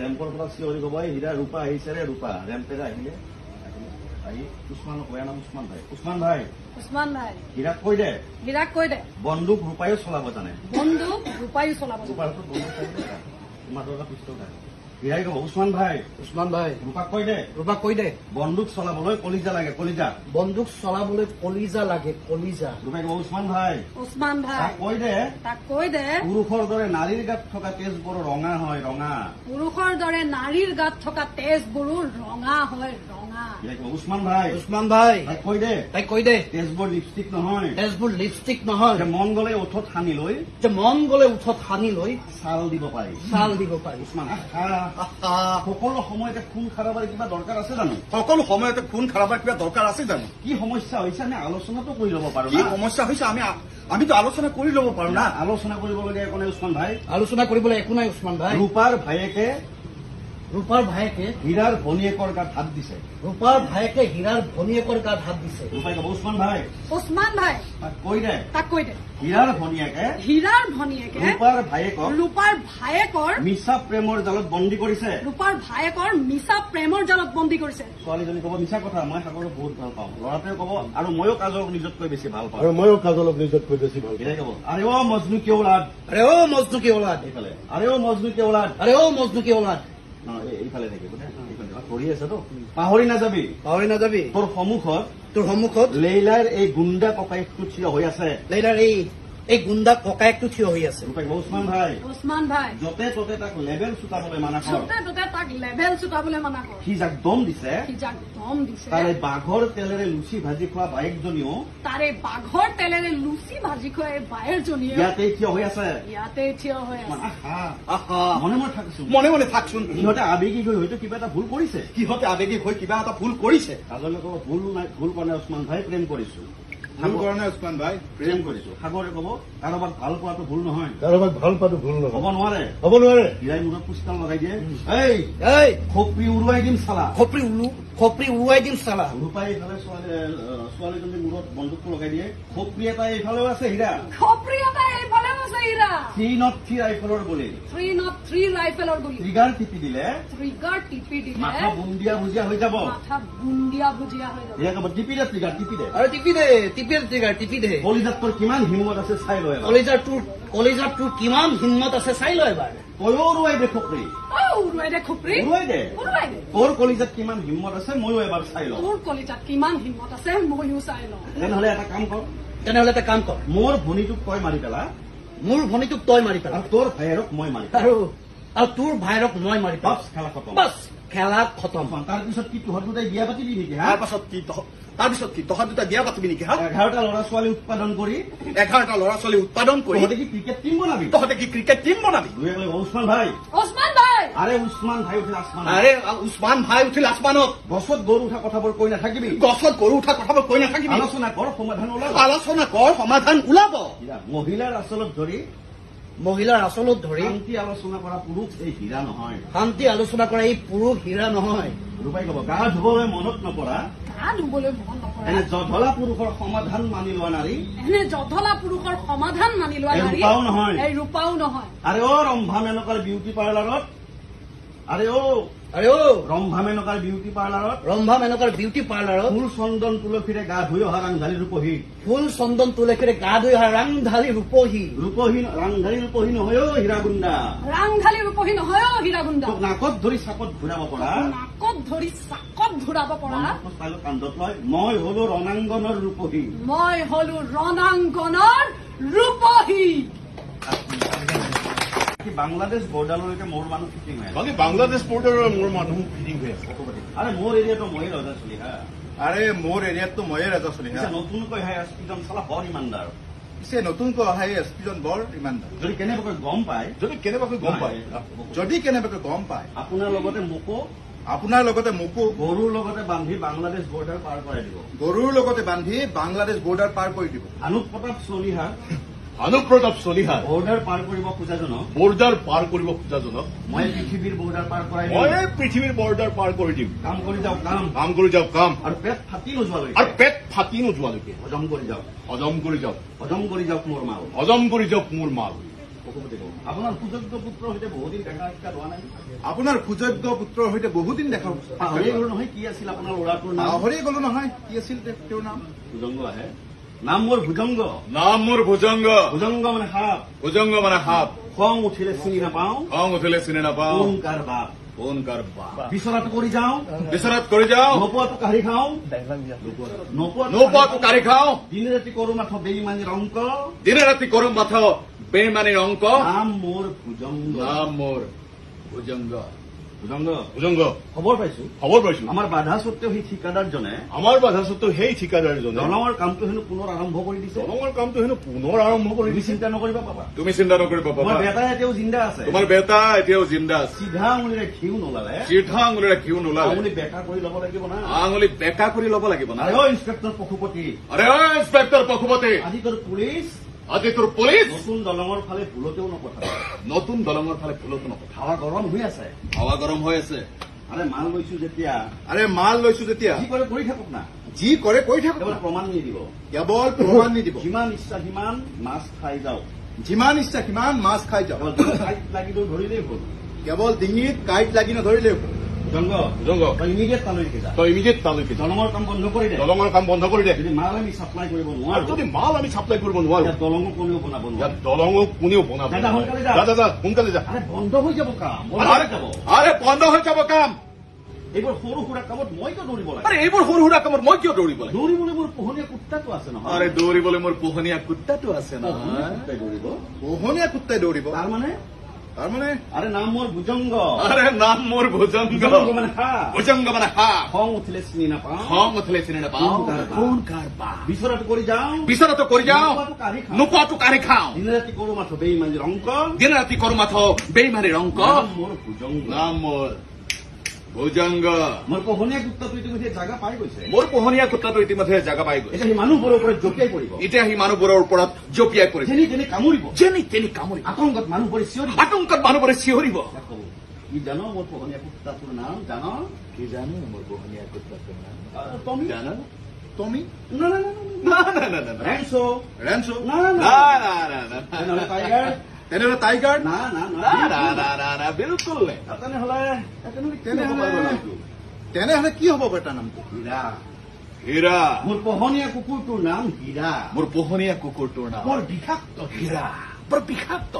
ৰেম্পৰ পৰা চিঞৰি ক'ব হীৰা ৰূপা আহিছে ৰে ৰূপা ৰেম্পেৰে আহিলে আহি উছমানক কয় নাম উছমান ভাই উছমান ভাই হীৰাক কৈ দে বন্দুক ৰূপায়ো চলাব জানে মাত্ৰ এটা পিষ্টল থাকে হীৰাই ক'ব উছমান ভাই ৰূপাক কৈ দে বন্দুক চলাবলৈ কলিজা লাগে ৰূপাই ক'ব উছমান ভাই তাক কৈ দে পুৰুষৰ দৰে নাৰীৰ গাত থকা তেজবোৰ ৰঙা হয় উছমান ভাই তাইক কৈ দে তেজবোৰ লিপষ্টিক নহয় মন গ'লে ওঠত সানি লৈ ছাল দিব পাৰি উছমান সকলো সময়তে খুন খাৰাবাৰ কিবা দৰকাৰ আছে জানো কি সমস্যা হৈছে আমি আলোচনাটো কৰি ল'ব পাৰো কি সমস্যা হৈছে আমিতো আলোচনা কৰি ল'ব পাৰো না আলোচনা কৰিবলগীয়া একো নাই উছমান ভাই আলোচনা কৰিবলৈ একো নাই উছমান ভাই ৰূপাৰ ভায়েকে হীৰাৰ ভনীয়েকৰ গাত হাত দিছে ৰূপাই ক'ব উছমান ভাই তাক কৈ দে হীৰাৰ ভনীয়েকে ৰূপাৰ ভায়েকৰ মিছা প্ৰেমৰ জালত বন্দী কৰিছে ছোৱালীজনী ক'ব মিছা কথা মই সাগৰক বহুত ভাল পাওঁ ল'ৰাটোৱে ক'ব আৰু ময়ো কাজলক নিজতকৈ বেছি ভাল পাওঁ হীৰাই ক'ব আৰে অ মজনু কি ঔলাদ এইফালে আৰে অ মজনু কি ঔলাদ এইফালে থাকিব কৰি আছে তো পাহৰি নাযাবি তোৰ সন্মুখত লেইলাৰ এই গুণ্ডা ককায়েকটো থিয় হৈ আছে ৰূপাই ক'ব উছমান ভাই য'তে ত'তে তাক লেবেল চুটাবলৈ মানা কৰ সি যাক দম দিছে তাৰে বাঘৰ তেলেৰে লুচি ভাজি খোৱা বায়েকজনীও ইয়াতে থিয় হৈ আছে মনে মনে থাকচোন সিহঁতে আবেগিক হৈ হয়তো কিবা এটা ভুল কৰিছে কাজলে ক'ব ভুল কৰা নাই উছমান ভাই প্ৰেম কৰিছো সাগৰে ক'ব কাৰোবাক ভাল পোৱাটো ভুল নহয় হ'ব নোৱাৰে হীৰাই মূৰত পুষ্টাল লগাই দিয়ে এই খপৰি উৰুৱাই দিম চালা ৰূপাই এইফালে ছোৱালীজনীৰ মূৰত বন্দুকটো লগাই দিয়ে খপৰি এটা এইফালেও আছে হীৰা 303 ৰাইফলৰ গুলি ট্ৰিগাৰ টিপি দিলে মাথা বুন্দিয়া ভুজিয়া হৈ যাব টিপি দে কলিজাত তোৰ কিমান হিম্মত আছে চাই লয় এবাৰ তয়ো উৰুৱাই দে খপৰি তোৰ কলিজাত কিমান হিম্মত আছে ময়ো এবাৰ চাই লওঁ তেনেহ'লে এটা কাম কৰ মোৰ ভনীটোক তই মাৰি পেলা আৰু তোৰ ভায়েৰক মই মাৰি খেলা খতম তাৰপিছত কি তহঁত দুটাই বিয়া পাতিবি নেকি তাৰপিছত কি তহঁত দুটা বিয়া পাতিবি নেকি 11টা ল'ৰা ছোৱালী উৎপাদন কৰি তহঁতে কি ক্ৰিকেট টিম বনাবি উছমান ভাই উঠিল আসমানত গছত গৰু উঠা কথাবোৰ কৈ নাথাকিবি আলোচনা কৰ সমাধান ওলাব মহিলাৰ আচলত ধৰি শান্তি আলোচনা কৰা পুৰুষ এই হীৰা নহয় ৰূপাই ক'ব গা ধুবলৈ মনত নপৰা এনে জধলা পুৰুষৰ সমাধান মানি লোৱা নাৰী ৰূপাও নহয় আৰে অ ৰম্ভা মেনকাৰ বিউটি পাৰ্লাৰত ফুল চন্দন তুলসীৰে গা ধুই অহা ৰাংধালী ৰূপহী নহয়ও হীৰাগুণ্ডা নাকত ধৰি চাকত ঘূৰাব পৰা কান্ধত লয় মই হলো ৰণাংগনৰ ৰূপহী বাংলাদেশ বৰ্ডাৰলৈকে মোৰ মানুহ ফিটিং হৈ আছে বাংলাদেশ বৰ্ডাৰৰ মোৰ মানুহ ফিটিং হৈ আছে আৰে মোৰ এৰিয়াটো ময়ে ৰজা চলি নতুনকৈ অহা এছপিজন চালা বৰ ইমানদাৰ যদি কেনেবাকৈ গম পায় আপোনাৰ লগতে মোকো গৰুৰ লগতে বান্ধি বাংলাদেশ বৰ্ডাৰ পাৰ কৰাই দিব অনুপ প্ৰতাপ চলিহা বৰ্ডাৰ পাৰ কৰিব খোজাজনক মই পৃথিৱীৰ বৰ্ডাৰ পাৰ কৰি দিম কাম কৰি যাওক আৰু পেট ফাটি নোযোৱালৈকে হজম কৰি যাওক মোৰ মাল পশুপতি কওঁ আপোনাৰ সুযোগ্য পুত্ৰৰ সৈতে বহুদিন দেখা সাক্ষাৎ হোৱা নাই আপোনাৰ সুযোগ্য পুত্ৰৰ সৈতে বহুদিন দেখা পাহৰি গলো নহয় কি আছিল আপোনাৰ ল'ৰাটোৰ নাম পাহৰি গলো নহয় কি আছিল তেওঁৰ নাম ভুজংগ আহে নাম মোৰ ভুজংগ নাম মোৰ ভুজংগ ভুজংগ মানে সাপ ভুজংগ মানে সাপ খং উঠিলে চিনি নাপাওঁ খং উঠিলে চিনি নাপাওঁ কোন কাৰ বাপ কোন কাৰ বাপ বিচৰাটো কৰি যাওঁ বিচৰাত কৰি যাওঁ নোপোৱাটো কাঢ়ি খাওঁ নোপোৱাটো কাঢ়ি খাওঁ দিনে ৰাতি কৰোঁ মাথো বেইমানীৰ অংক দিনে ৰাতি কৰোঁ মাথো বেইমানীৰ অংক নাম মোৰ ভুজংগ নাম মোৰ ভুজংগ ভুজংগ ভুজংগ খবৰ পাইছো আমাৰ বাধা স্বত্বেও সেই ঠিকাদাৰজনে আমাৰ বাধা স্বত্বেও সেই ঠিকাদাৰজনে দলঙৰ কামটো হেনো পুনৰ আৰম্ভ কৰি দিছে দলঙৰ কামটো হেনো পুনৰ আৰম্ভ কৰি তুমি চিন্তা নকৰিবা পাবা তুমি চিন্তা নকৰিবা তোমাৰ পাপা বেটা এতিয়াও জিন্দা আছে তোমাৰ বেটা এতিয়াও জিন্দা আছে চিধা আঙুলিৰে ঘিউ নোলালে চিধা আঙুলিৰে ঘিউ নোলালে আঙুলি বেকা কৰি ল'ব লাগিব না আঙুলি বেকা কৰি ল'ব লাগিব না আৰে অ ইন্সপেক্টৰ পশুপতি আৰে অ ইন্সপেক্টৰ পশুপতি আজি তোৰ পুলিচ আজি তোৰ পুলিচ নতুন দলঙৰ ফালে ভুলতেও নপঠাব নতুন দলঙৰ ফালে ভুলতো নপঠা হাৱা গৰম হৈ আছে হাৱা গৰম হৈ আছে আৰে মাল লৈছো যেতিয়া আৰে মাল লৈছো যেতিয়া যি কৰে কৰি থাকক না যি কৰে কৈ থাকক কেৱল প্ৰমাণ নিদিব কেৱল প্ৰমাণ নিদিব যিমান ইচ্ছা সিমান মাছ খাই যাওক যিমান ইচ্ছা সিমান মাছ খাই যাওক কেৱল কাঁইট লাগিলেও ধৰিলেই হ'ল কেৱল ডিঙিত কাঁইট লাগি নধৰিলেও জংগ জংগ তই ইমিডিয়েট তালৈকে যা তই ইমিডিয়েট তালৈকে দলঙৰ কাম বন্ধ কৰি দে দলঙৰ কাম বন্ধ কৰি দে যদি মাল আমি চাপ্লাই কৰিব আৰু নোৱাৰো যদি মাল আমি চাপ্লাই কৰিব নোৱাৰো ইয়াত দলঙো কোনেও বনাব নোৱাৰে ইয়াত দলঙো কোনেও বনাব দাদা, সোনকালে যা। দাদা সোনকালে যা আৰে বন্ধ হৈ যাব কাম বন্ধ আৰে হৈ যাব আৰে বন্ধ হৈ যাব কাম এইবোৰ সৰু সুৰা কামত মই কিয় দৌৰিব লাগে আৰে এইবোৰ সৰু সুৰা কামত মই কিয় দৌৰিব লাগে দৌৰিবলৈ মোৰ পোহনীয়া কুত্তাটো আছে নহয় আৰে দৌৰিবলৈ মোৰ পোহনীয়া কুত্তাটো আছে পোহনীয়া নহয় কুত্তাই দৌৰিব পোহনীয়া কুত্তাই দৌৰিব তাৰমানে আৰে নাম মোৰ ভুজংগ আৰে নাম মোৰ ভুজংগ ভুজংগ মানে সাপ ভুজংগ মানে সাপ খং উঠিলে চিনি নাপাওঁ খং উঠিলে চিনি নাপাওঁ কোন কাৰ বাপ বিচৰাটো কৰি যাওঁ বিচৰাটো কৰি যাওঁ নোপোৱাটো কাঢ়ি খাওঁ। নোপোৱাটো কাঢ়ি খাওঁ দিনে ৰাতি কৰোঁ মাথো বেইমানীৰ অংক দিনে ৰাতি কৰোঁ মাথো বেইমানীৰ অংক নাম মোৰ ভুজংগ নাম মোৰ ভুজংগ মোৰ পোহনীয়া কুত্তাটো ইতিমধ্যে জাগা পাই গৈছে মোৰ পোহনীয়া কুত্তাটো ইতিমধ্যে জাগা পাই গৈছে এতিয়া সি মানুহবোৰৰ ওপৰত জঁপিয়াই পৰিব এতিয়া সি মানুহবোৰৰ ওপৰত জঁপিয়াই পৰিছে যেনি তেনি কামুৰিব যেনি তেনি কামুৰিব আতংকত মানুহবোৰে চিঞৰিব আতংকত মানুহবোৰে চিঞৰিব তাক ক'ব, কি জানো মোৰ পোহনীয়া কুত্তাটোৰ নাম জানো কি জানো মোৰ পোহনীয়া কুত্তাটোৰ নাম টমি জানো টমি না না না না, না না না না ৰেঞ্চো ৰেঞ্চো না না না না না না না তেনেহ'লে টাইগাৰ তেনেহ'লে টাইগাৰ না না না না না না না বিলকুল নাই তেনেহ'লে তেনেহ'লে কি হ'ব বাৰু তাৰ নামটো হীৰা হীৰা মোৰ পোহনীয়া কুকুৰটোৰ নাম হীৰা মোৰ পোহনীয়া কুকুৰটোৰ নাম বৰ বিষাক্ত হীৰা বৰ বিষাক্ত